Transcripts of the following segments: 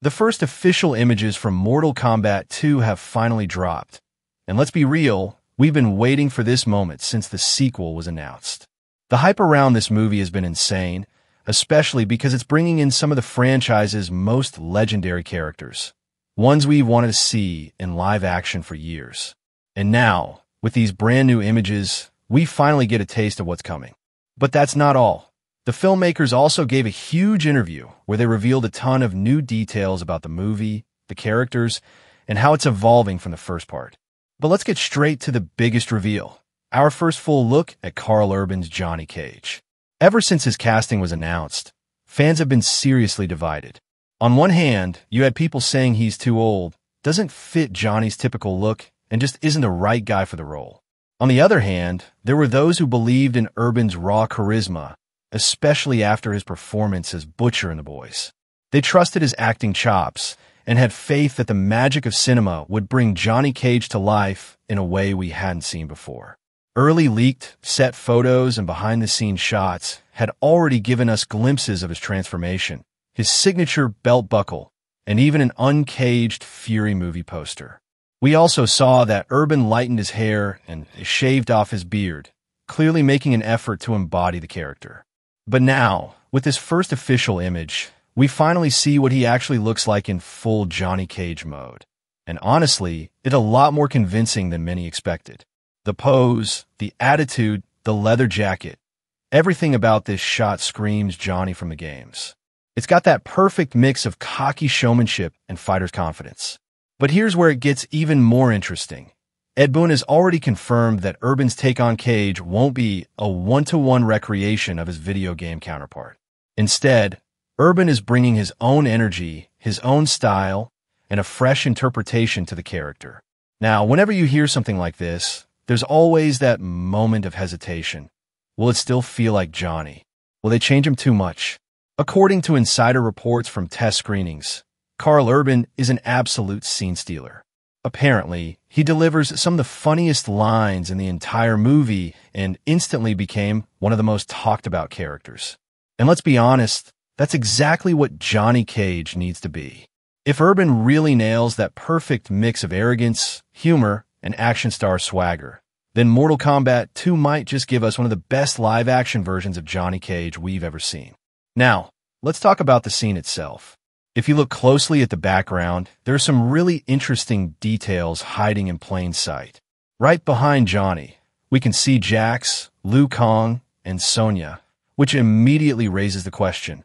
The first official images from Mortal Kombat 2 have finally dropped. And let's be real, we've been waiting for this moment since the sequel was announced. The hype around this movie has been insane, especially because it's bringing in some of the franchise's most legendary characters, ones we've wanted to see in live action for years. And now, with these brand new images, we finally get a taste of what's coming. But that's not all. The filmmakers also gave a huge interview where they revealed a ton of new details about the movie, the characters, and how it's evolving from the first part. But let's get straight to the biggest reveal, our first full look at Karl Urban's Johnny Cage. Ever since his casting was announced, fans have been seriously divided. On one hand, you had people saying he's too old, doesn't fit Johnny's typical look, and just isn't the right guy for the role. On the other hand, there were those who believed in Urban's raw charisma, especially after his performance as Butcher in The Boys. They trusted his acting chops and had faith that the magic of cinema would bring Johnny Cage to life in a way we hadn't seen before. Early leaked, set photos and behind-the-scenes shots had already given us glimpses of his transformation, his signature belt buckle, and even an uncaged Fury movie poster. We also saw that Urban lightened his hair and shaved off his beard, clearly making an effort to embody the character. But now, with this first official image, we finally see what he actually looks like in full Johnny Cage mode. And honestly, it's a lot more convincing than many expected. The pose, the attitude, the leather jacket, everything about this shot screams Johnny from the games. It's got that perfect mix of cocky showmanship and fighter's confidence. But here's where it gets even more interesting. Ed Boon has already confirmed that Urban's take on Cage won't be a one-to-one recreation of his video game counterpart. Instead, Urban is bringing his own energy, his own style, and a fresh interpretation to the character. Now, whenever you hear something like this, there's always that moment of hesitation. Will it still feel like Johnny? Will they change him too much? According to insider reports from test screenings, Karl Urban is an absolute scene stealer. Apparently, he delivers some of the funniest lines in the entire movie and instantly became one of the most talked about characters. And let's be honest, that's exactly what Johnny Cage needs to be. If Urban really nails that perfect mix of arrogance, humor, and action star swagger, then Mortal Kombat 2 might just give us one of the best live-action versions of Johnny Cage we've ever seen. Now, let's talk about the scene itself. If you look closely at the background, there are some really interesting details hiding in plain sight. Right behind Johnny, we can see Jax, Liu Kang, and Sonya, which immediately raises the question,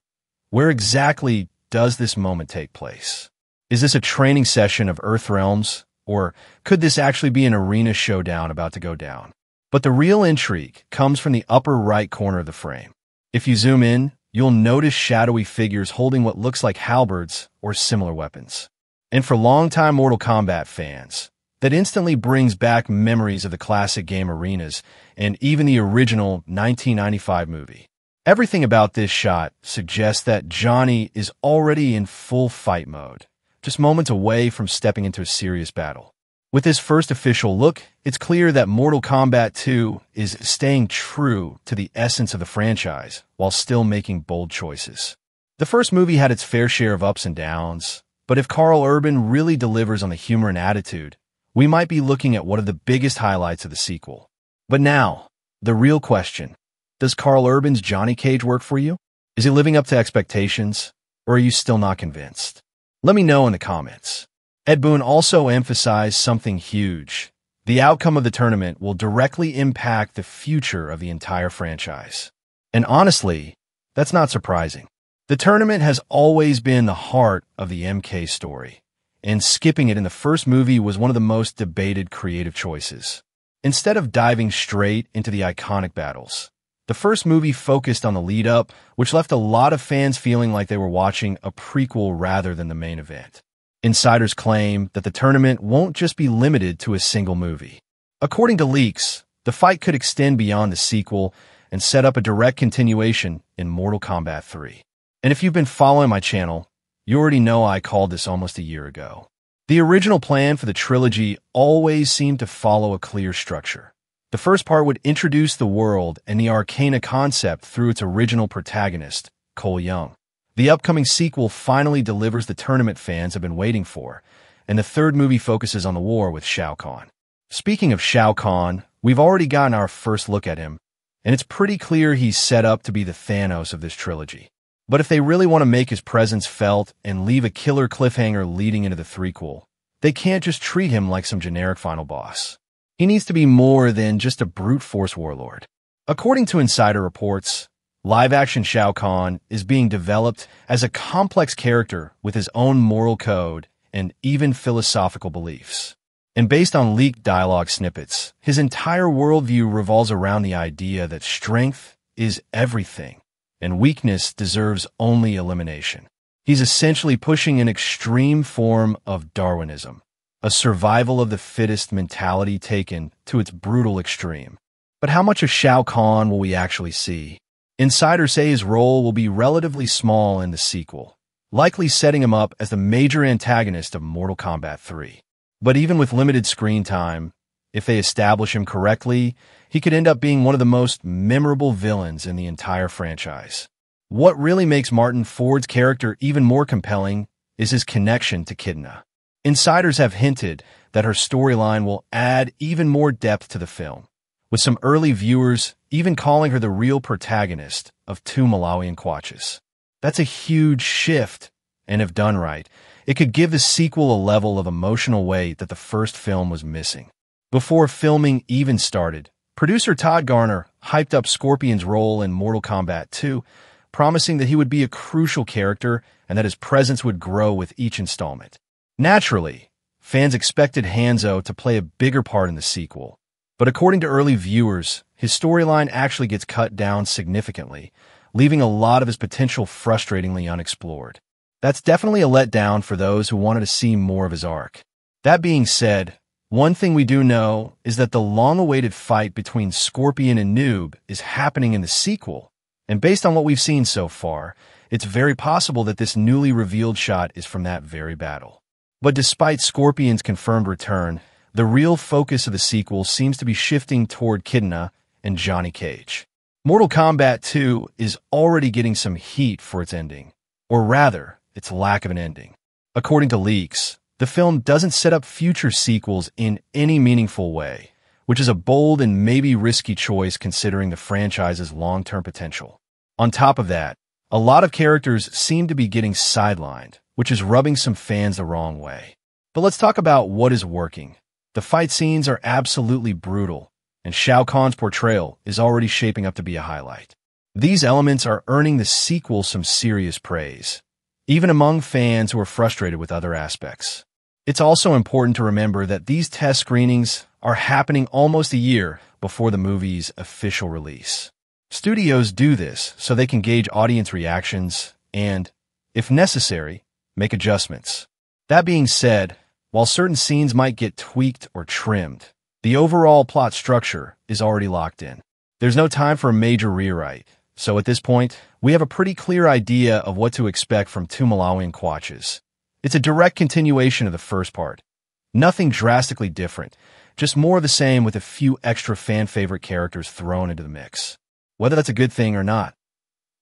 where exactly does this moment take place? Is this a training session of Earth Realms, or could this actually be an arena showdown about to go down? But the real intrigue comes from the upper right corner of the frame. If you zoom in, you'll notice shadowy figures holding what looks like halberds or similar weapons. And for longtime Mortal Kombat fans, that instantly brings back memories of the classic game arenas and even the original 1995 movie. Everything about this shot suggests that Johnny is already in full fight mode, just moments away from stepping into a serious battle. With this first official look, it's clear that Mortal Kombat 2 is staying true to the essence of the franchise while still making bold choices. The first movie had its fair share of ups and downs, but if Karl Urban really delivers on the humor and attitude, we might be looking at one of the biggest highlights of the sequel. But now, the real question, does Karl Urban's Johnny Cage work for you? Is he living up to expectations, or are you still not convinced? Let me know in the comments. Ed Boon also emphasized something huge. The outcome of the tournament will directly impact the future of the entire franchise. And honestly, that's not surprising. The tournament has always been the heart of the MK story, and skipping it in the first movie was one of the most debated creative choices. Instead of diving straight into the iconic battles, the first movie focused on the lead-up, which left a lot of fans feeling like they were watching a prequel rather than the main event. Insiders claim that the tournament won't just be limited to a single movie. According to leaks, the fight could extend beyond the sequel and set up a direct continuation in Mortal Kombat 3. And if you've been following my channel, you already know I called this almost a year ago. The original plan for the trilogy always seemed to follow a clear structure. The first part would introduce the world and the Arcana concept through its original protagonist, Cole Young. The upcoming sequel finally delivers the tournament fans have been waiting for, and the third movie focuses on the war with Shao Kahn. Speaking of Shao Kahn, we've already gotten our first look at him, and it's pretty clear he's set up to be the Thanos of this trilogy. But if they really want to make his presence felt and leave a killer cliffhanger leading into the threequel, they can't just treat him like some generic final boss. He needs to be more than just a brute force warlord. According to insider reports, live-action Shao Kahn is being developed as a complex character with his own moral code and even philosophical beliefs. And based on leaked dialogue snippets, his entire worldview revolves around the idea that strength is everything, and weakness deserves only elimination. He's essentially pushing an extreme form of Darwinism, a survival of the fittest mentality taken to its brutal extreme. But how much of Shao Kahn will we actually see? Insiders say his role will be relatively small in the sequel, likely setting him up as the major antagonist of Mortal Kombat 3. But even with limited screen time, if they establish him correctly, he could end up being one of the most memorable villains in the entire franchise. What really makes Martin Ford's character even more compelling is his connection to Kitana. Insiders have hinted that her storyline will add even more depth to the film, with some early viewers even calling her the real protagonist of Two Malawian Quatches. That's a huge shift, and if done right, it could give the sequel a level of emotional weight that the first film was missing. Before filming even started, producer Todd Garner hyped up Scorpion's role in Mortal Kombat 2, promising that he would be a crucial character and that his presence would grow with each installment. Naturally, fans expected Hanzo to play a bigger part in the sequel, but according to early viewers, his storyline actually gets cut down significantly, leaving a lot of his potential frustratingly unexplored. That's definitely a letdown for those who wanted to see more of his arc. That being said, one thing we do know is that the long-awaited fight between Scorpion and Noob is happening in the sequel, and based on what we've seen so far, it's very possible that this newly revealed shot is from that very battle. But despite Scorpion's confirmed return, the real focus of the sequel seems to be shifting toward Kitana and Johnny Cage. Mortal Kombat 2 is already getting some heat for its ending, or rather, its lack of an ending. According to leaks, the film doesn't set up future sequels in any meaningful way, which is a bold and maybe risky choice considering the franchise's long-term potential. On top of that, a lot of characters seem to be getting sidelined, which is rubbing some fans the wrong way. But let's talk about what is working. The fight scenes are absolutely brutal, and Shao Kahn's portrayal is already shaping up to be a highlight. These elements are earning the sequel some serious praise, even among fans who are frustrated with other aspects. It's also important to remember that these test screenings are happening almost a year before the movie's official release. Studios do this so they can gauge audience reactions and, if necessary, make adjustments. That being said, while certain scenes might get tweaked or trimmed, the overall plot structure is already locked in. There's no time for a major rewrite, so at this point, we have a pretty clear idea of what to expect from Two Malawian Quatches. It's a direct continuation of the first part. Nothing drastically different, just more of the same with a few extra fan-favorite characters thrown into the mix. Whether that's a good thing or not,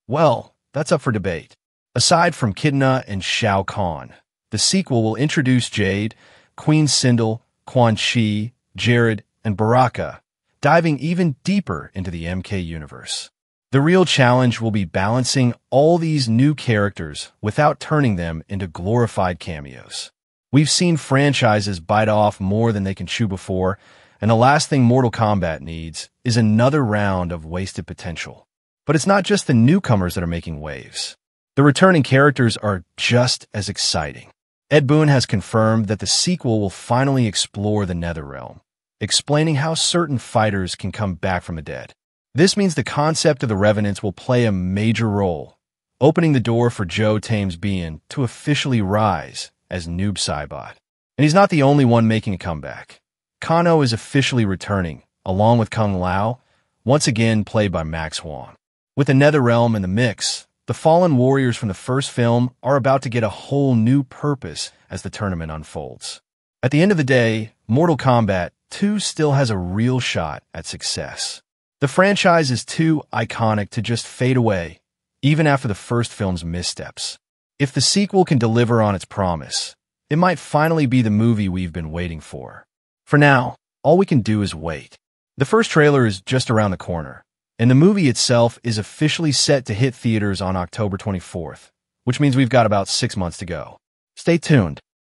well, that's up for debate. Aside from Kitana and Shao Kahn, the sequel will introduce Jade, Queen Sindel, Quan Chi, Jared, and Baraka, diving even deeper into the MK universe. The real challenge will be balancing all these new characters without turning them into glorified cameos. We've seen franchises bite off more than they can chew before, and the last thing Mortal Kombat needs is another round of wasted potential. But it's not just the newcomers that are making waves. The returning characters are just as exciting. Ed Boon has confirmed that the sequel will finally explore the Netherrealm, explaining how certain fighters can come back from the dead. This means the concept of the Revenants will play a major role, opening the door for Joe Tames Bean to officially rise as Noob Saibot. And he's not the only one making a comeback. Kano is officially returning, along with Kung Lao, once again played by Max Huang. With the Netherrealm in the mix, the fallen warriors from the first film are about to get a whole new purpose as the tournament unfolds. At the end of the day, Mortal Kombat 2 still has a real shot at success. The franchise is too iconic to just fade away, even after the first film's missteps. If the sequel can deliver on its promise, it might finally be the movie we've been waiting for. For now, all we can do is wait. The first trailer is just around the corner, and the movie itself is officially set to hit theaters on October 24th, which means we've got about 6 months to go. Stay tuned.